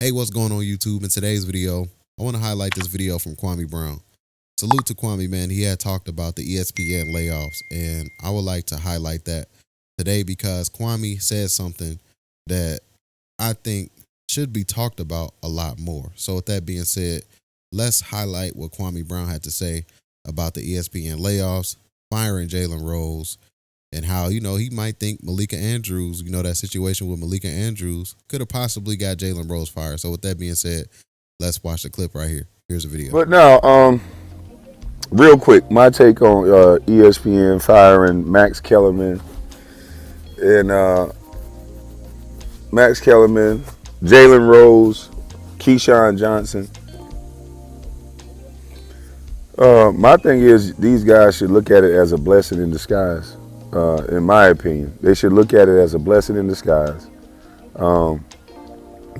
Hey, what's going on YouTube? In today's video, I want to highlight this video from Kwame Brown. Salute to Kwame, man. He had talked about the ESPN layoffs, and I would like to highlight that today because Kwame said something that I think should be talked about a lot more. So with that being said, let's highlight what Kwame Brown had to say about the ESPN layoffs, firing Jalen Rose, and how, he might think Malika Andrews, that situation with Malika Andrews could have possibly got Jalen Rose fired. So with that being said, let's watch the clip right here. Here's a video. But now, real quick, my take on ESPN firing Max Kellerman and Jalen Rose, Keyshawn Johnson. My thing is these guys should look at it as a blessing in disguise. In my opinion, they should look at it as a blessing in disguise.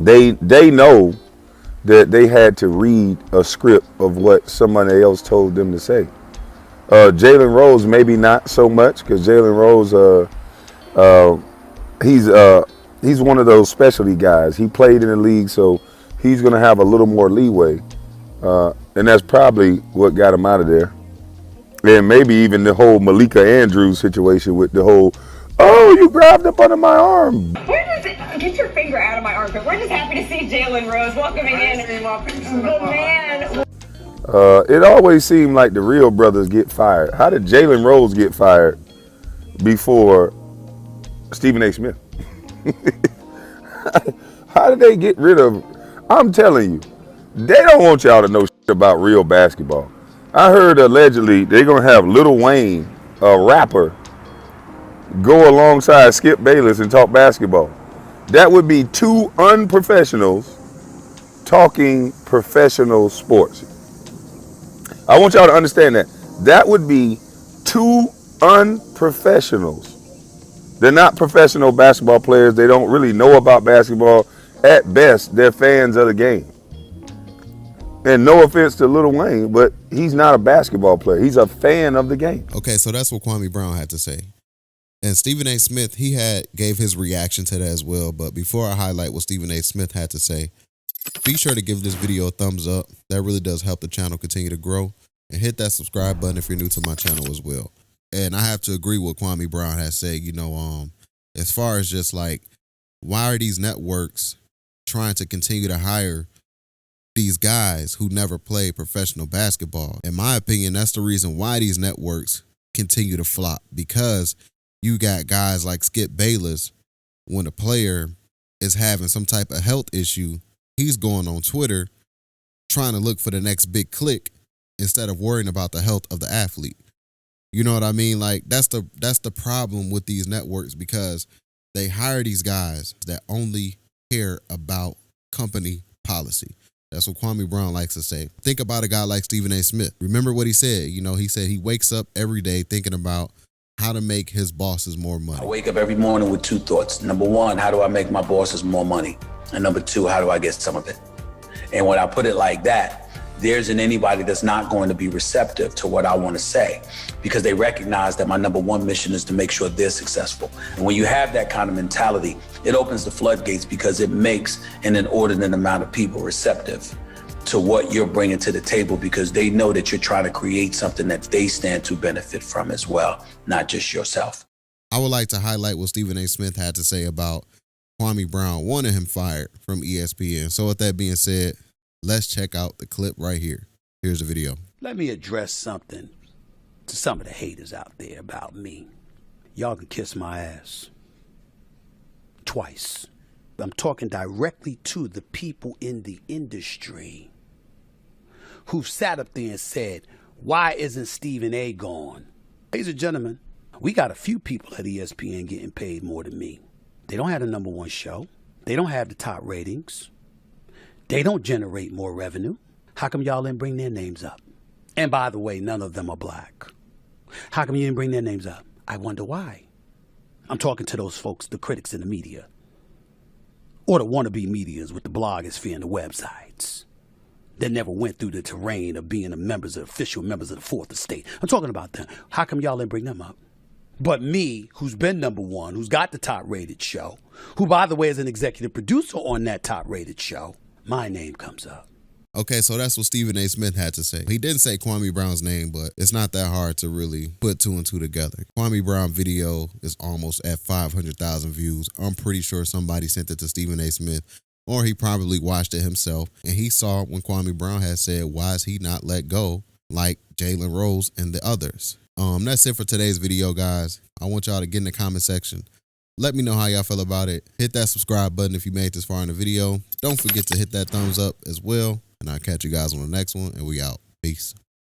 They know that they had to read a script of what somebody else told them to say. Jalen Rose, maybe not so much, because Jalen Rose, he's one of those specialty guys. He played in the league, so he's going to have a little more leeway, and that's probably what got him out of there. And maybe even the whole Malika Andrews situation with the whole, oh, you grabbed up under my arm. Where does it, get your finger out of my armpit. We're just happy to see Jalen Rose welcoming in the man. It always seemed like the real brothers get fired. How did Jalen Rose get fired before Stephen A. Smith? How did they get rid of? I'm telling you, they don't want y'all to know shit about real basketball. I heard allegedly they're going to have Lil Wayne, a rapper, go alongside Skip Bayless and talk basketball. That would be two unprofessionals talking professional sports. I want y'all to understand that. That would be two unprofessionals. They're not professional basketball players. They don't really know about basketball. At best, they're fans of the game. And no offense to Lil Wayne, but he's not a basketball player. He's a fan of the game. Okay, so that's what Kwame Brown had to say. And Stephen A. Smith, he gave his reaction to that as well. But before I highlight what Stephen A. Smith had to say, be sure to give this video a thumbs up. That really does help the channel continue to grow. And hit that subscribe button if you're new to my channel as well. And I have to agree with Kwame Brown has said, as far as just like, why are these networks trying to continue to hire these guys who never played professional basketball? In my opinion, that's the reason why these networks continue to flop, because you got guys like Skip Bayless. When a player is having some type of health issue, he's going on Twitter trying to look for the next big click instead of worrying about the health of the athlete. You know what I mean? Like, that's the problem with these networks, because they hire these guys that only care about company policy. That's what Kwame Brown likes to say. Think about a guy like Stephen A. Smith. Remember what he said. He said he wakes up every day thinking about how to make his bosses more money. I wake up every morning with two thoughts. Number one, how do I make my bosses more money? And number two, how do I get some of it? And when I put it like that, there isn't anybody that's not going to be receptive to what I want to say, because they recognize that my number one mission is to make sure they're successful. And when you have that kind of mentality, it opens the floodgates, because it makes an inordinate amount of people receptive to what you're bringing to the table, because they know that you're trying to create something that they stand to benefit from as well, not just yourself. I would like to highlight what Stephen A. Smith had to say about Kwame Brown wanting him fired from ESPN. So with that being said, let's check out the clip right here. Here's the video. Let me address something to some of the haters out there about me. Y'all can kiss my ass. Twice. I'm talking directly to the people in the industry who've sat up there and said, why isn't Stephen A. gone? Ladies and gentlemen, we got a few people at ESPN getting paid more than me. They don't have the number one show. They don't have the top ratings. They don't generate more revenue. How come y'all didn't bring their names up? And by the way, none of them are black. How come you didn't bring their names up? I wonder why. I'm talking to those folks, the critics in the media, or the wannabe medias with the blogosphere and the websites that never went through the terrain of being official members of the fourth estate. I'm talking about them. How come y'all didn't bring them up? But me, who's been number one, who's got the top rated show, who, by the way, is an executive producer on that top rated show, my name comes up. Okay, so that's what Stephen A. Smith had to say. He didn't say Kwame Brown's name, but it's not that hard to really put two and two together. Kwame Brown video is almost at 500,000 views. I'm pretty sure somebody sent it to Stephen A. Smith, or he probably watched it himself, and he saw when Kwame Brown had said, why is he not let go like Jalen Rose and the others? That's it for today's video, guys. I want y'all to get in the comment section. Let me know how y'all feel about it. Hit that subscribe button if you made this far in the video. Don't forget to hit that thumbs up as well. And I'll catch you guys on the next one, and we out. Peace.